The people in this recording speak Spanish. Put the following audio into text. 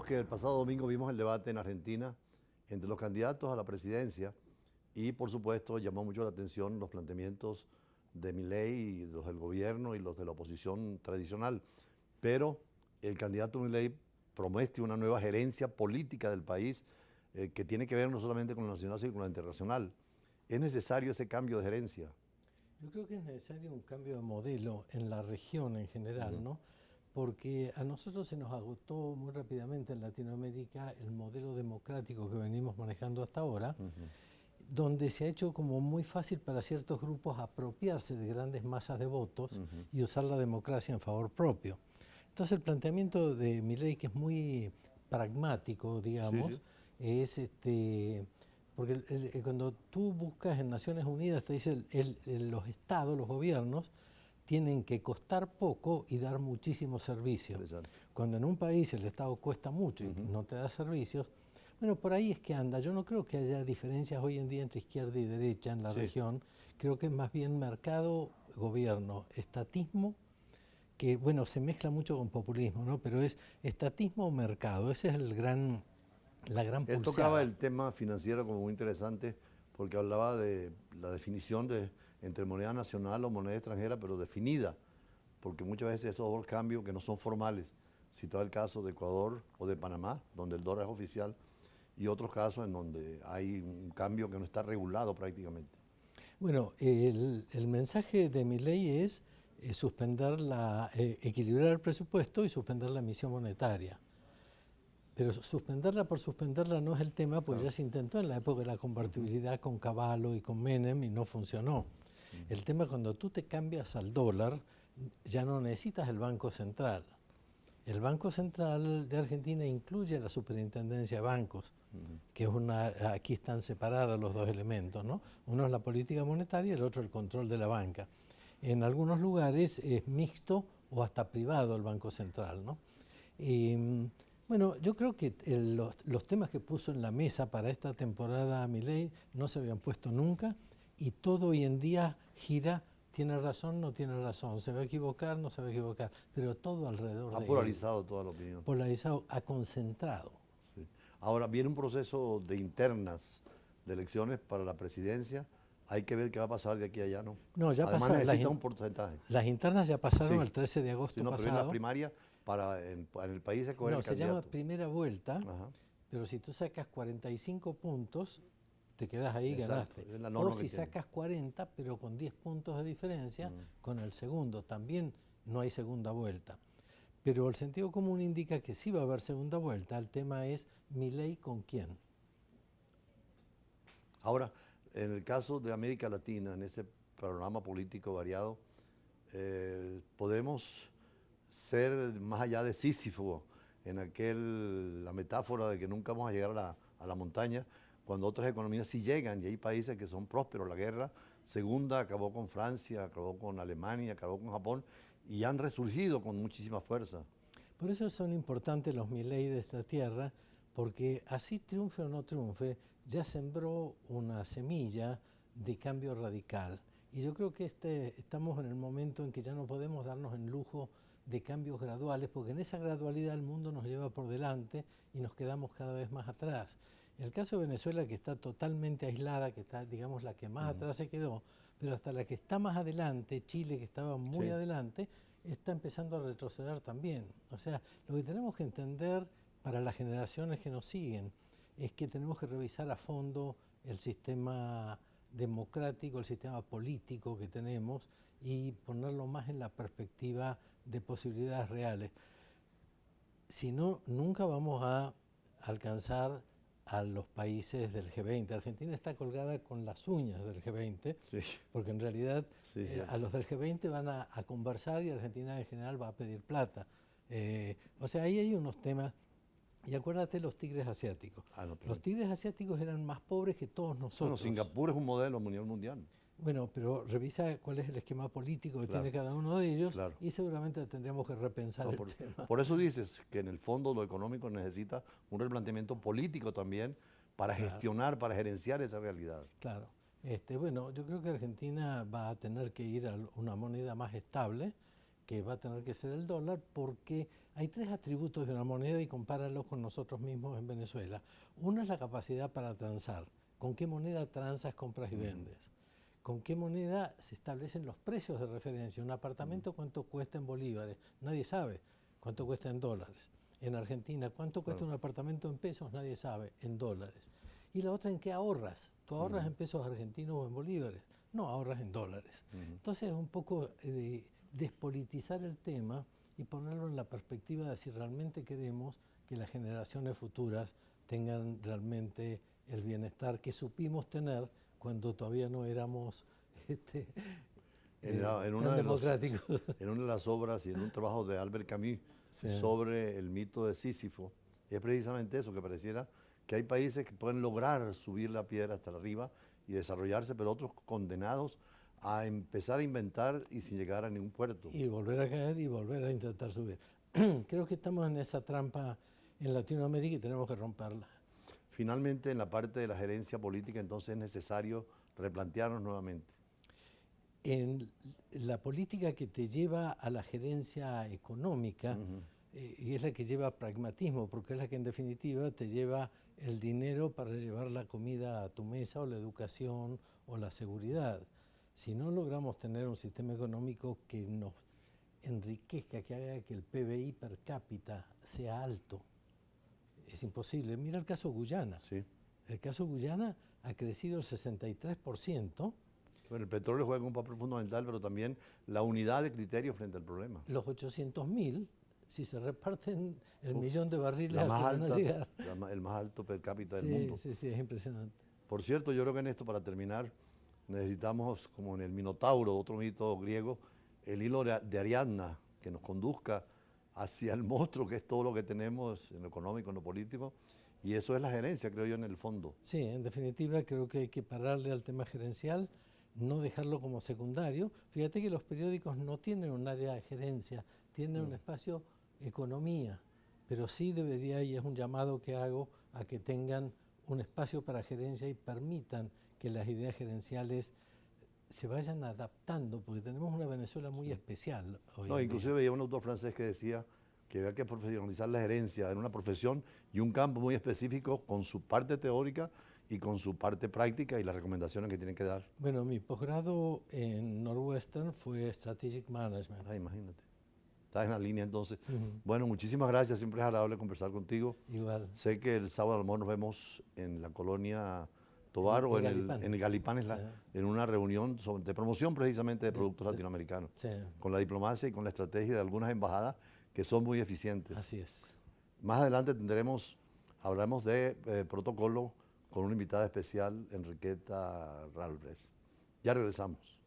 Que el pasado domingo vimos el debate en Argentina entre los candidatos a la presidencia y, por supuesto, llamó mucho la atención los planteamientos de Milei, y los del gobierno y los de la oposición tradicional. Pero el candidato Milei promete una nueva gerencia política del país que tiene que ver no solamente con lo nacional, sino con lo internacional. ¿Es necesario ese cambio de gerencia? Yo creo que es necesario un cambio de modelo en la región en general, ¿no? Porque a nosotros se nos agotó muy rápidamente en Latinoamérica el modelo democrático que venimos manejando hasta ahora, donde se ha hecho como muy fácil para ciertos grupos apropiarse de grandes masas de votos y usar la democracia en favor propio. Entonces el planteamiento de Milei, que es muy pragmático, digamos, Sí. es porque cuando tú buscas en Naciones Unidas, te dice los estados, los gobiernos, tienen que costar poco y dar muchísimos servicios. Interesante. Cuando en un país el Estado cuesta mucho y no te da servicios, bueno, por ahí es que anda. Yo no creo que haya diferencias hoy en día entre izquierda y derecha en la región. Creo que es más bien mercado, gobierno, estatismo, que bueno, se mezcla mucho con populismo, ¿no? Pero es estatismo o mercado. Ese es la gran Él pulseada. tocaba el tema financiero como muy interesante porque hablaba de la definición de entre moneda nacional o moneda extranjera, pero definida, porque muchas veces esos dos cambios que no son formales, citaba el caso de Ecuador o de Panamá, donde el dólar es oficial, y otros casos en donde hay un cambio que no está regulado prácticamente. Bueno, el mensaje de mi ley es equilibrar el presupuesto y suspender la emisión monetaria. Pero suspenderla por suspenderla no es el tema, porque ya se intentó en la época de la convertibilidad con Cavallo y con Menem y no funcionó. El tema es cuando tú te cambias al dólar, ya no necesitas el Banco Central. El Banco Central de Argentina incluye la Superintendencia de Bancos, que es aquí están separados los dos elementos, ¿no? Uno es la política monetaria y el otro el control de la banca. En algunos lugares es mixto o hasta privado el Banco Central, ¿no? Bueno, yo creo que los temas que puso en la mesa para esta temporada Milei no se habían puesto nunca y todo hoy en día gira. ¿Tiene razón? No tiene razón. ¿Se va a equivocar? No se va a equivocar. Pero todo alrededor de él. Ha polarizado toda la opinión. Polarizado, ha concentrado. Sí. Ahora viene un proceso de internas de elecciones para la presidencia. Hay que ver qué va a pasar de aquí a allá, ¿no? No, ya Además pasaron. necesita un porcentaje. Las internas ya pasaron Sí. el 13 de Sí, agosto no, pero en la pasado. primaria para en el país escoger No, el se llama candidato. primera vuelta, Ajá. pero si tú sacas 45 puntos, te quedas ahí, Exacto, ganaste. es la norma O si que tiene. sacas 40, pero con 10 puntos de diferencia, con el segundo, también no hay segunda vuelta. Pero el sentido común indica que sí va a haber segunda vuelta. El tema es Milei con quién. Ahora, en el caso de América Latina, en ese panorama político variado, podemos ser más allá de Sísifo, en la metáfora de que nunca vamos a llegar a la montaña, cuando otras economías sí llegan y hay países que son prósperos. La guerra segunda acabó con Francia, acabó con Alemania, acabó con Japón y han resurgido con muchísima fuerza. Por eso son importantes los Milei de esta tierra, porque así triunfe o no triunfe, ya sembró una semilla de cambio radical. Y yo creo que estamos en el momento en que ya no podemos darnos el lujo de cambios graduales, porque en esa gradualidad el mundo nos lleva por delante y nos quedamos cada vez más atrás. El caso de Venezuela, que está totalmente aislada, que está, digamos, la que más atrás se quedó, pero hasta la que está más adelante, Chile, que estaba muy adelante, está empezando a retroceder también. O sea, lo que tenemos que entender para las generaciones que nos siguen es que tenemos que revisar a fondo el sistema democrático, el sistema político que tenemos y ponerlo más en la perspectiva de posibilidades reales. Si no, nunca vamos a alcanzar a los países del G20. Argentina está colgada con las uñas del G20, porque en realidad a los del G20 van a conversar y Argentina en general va a pedir plata. O sea, ahí hay unos temas. Y acuérdate los tigres asiáticos. Los tigres asiáticos eran más pobres que todos nosotros. Bueno, Singapur es un modelo a nivel mundial. Bueno, pero revisa cuál es el esquema político que tiene cada uno de ellos y seguramente tendremos que repensar el tema. Por eso dices que en el fondo lo económico necesita un replanteamiento político también para gestionar, para gerenciar esa realidad. Claro. Bueno, yo creo que Argentina va a tener que ir a una moneda más estable, que va a tener que ser el dólar, porque hay tres atributos de una moneda y compáralos con nosotros mismos en Venezuela. Uno es la capacidad para transar. ¿Con qué moneda transas, compras y vendes? ¿Con qué moneda se establecen los precios de referencia? Un apartamento, ¿cuánto cuesta en bolívares? Nadie sabe. ¿Cuánto cuesta en dólares? En Argentina, ¿cuánto cuesta un apartamento en pesos? Nadie sabe, en dólares. Y la otra, ¿en qué ahorras? ¿Tú ahorras en pesos argentinos o en bolívares? No, ahorras en dólares. Entonces es un poco despolitizar el tema y ponerlo en la perspectiva de si realmente queremos que las generaciones futuras tengan realmente el bienestar que supimos tener cuando todavía no éramos tan democráticos. En una de las obras y en un trabajo de Albert Camus sobre el mito de Sísifo, es precisamente eso, que pareciera que hay países que pueden lograr subir la piedra hasta arriba y desarrollarse, pero otros condenados a empezar a inventar y sin llegar a ningún puerto. Y volver a caer y volver a intentar subir. Creo que estamos en esa trampa en Latinoamérica y tenemos que romperla. Finalmente, en la parte de la gerencia política, entonces es necesario replantearnos nuevamente. En la política que te lleva a la gerencia económica, y es la que lleva pragmatismo, porque es la que en definitiva te lleva el dinero para llevar la comida a tu mesa, o la educación, o la seguridad. Si no logramos tener un sistema económico que nos enriquezca, que haga que el PBI per cápita sea alto, es imposible. Mira el caso Guyana. Sí. El caso Guyana ha crecido el 63%. Bueno, el petróleo juega un papel fundamental, pero también la unidad de criterio frente al problema. Los 800.000, si se reparten el millón de barriles al que van a llegar. El más alto per cápita Sí, del mundo. sí, sí, es impresionante. Por cierto, yo creo que en esto, para terminar, necesitamos, como en el Minotauro, otro mito griego, el hilo de Ariadna, que nos conduzca hacia el monstruo que es todo lo que tenemos en lo económico, en lo político, y eso es la gerencia, creo yo, en el fondo. Sí, en definitiva creo que hay que pararle al tema gerencial, no dejarlo como secundario. Fíjate que los periódicos no tienen un área de gerencia, tienen un espacio economía, pero sí debería, y es un llamado que hago, a que tengan un espacio para gerencia y permitan que las ideas gerenciales se vayan adaptando, porque tenemos una Venezuela muy especial hoy en Inclusive día. veía un autor francés que decía que había que profesionalizar la gerencia en una profesión y un campo muy específico con su parte teórica y con su parte práctica y las recomendaciones que tienen que dar. Bueno, mi posgrado en Northwestern fue Strategic Management. Imagínate. Estás en la línea entonces. Bueno, muchísimas gracias. Siempre es agradable conversar contigo. Igual. Sé que el sábado al nos vemos en la colonia Tovar o en el Galipán, en una reunión de promoción precisamente de productos latinoamericanos. Sí. Con la diplomacia y con la estrategia de algunas embajadas que son muy eficientes. Así es. Más adelante hablaremos de protocolo con una invitada especial, Enriqueta Ralbres. Ya regresamos.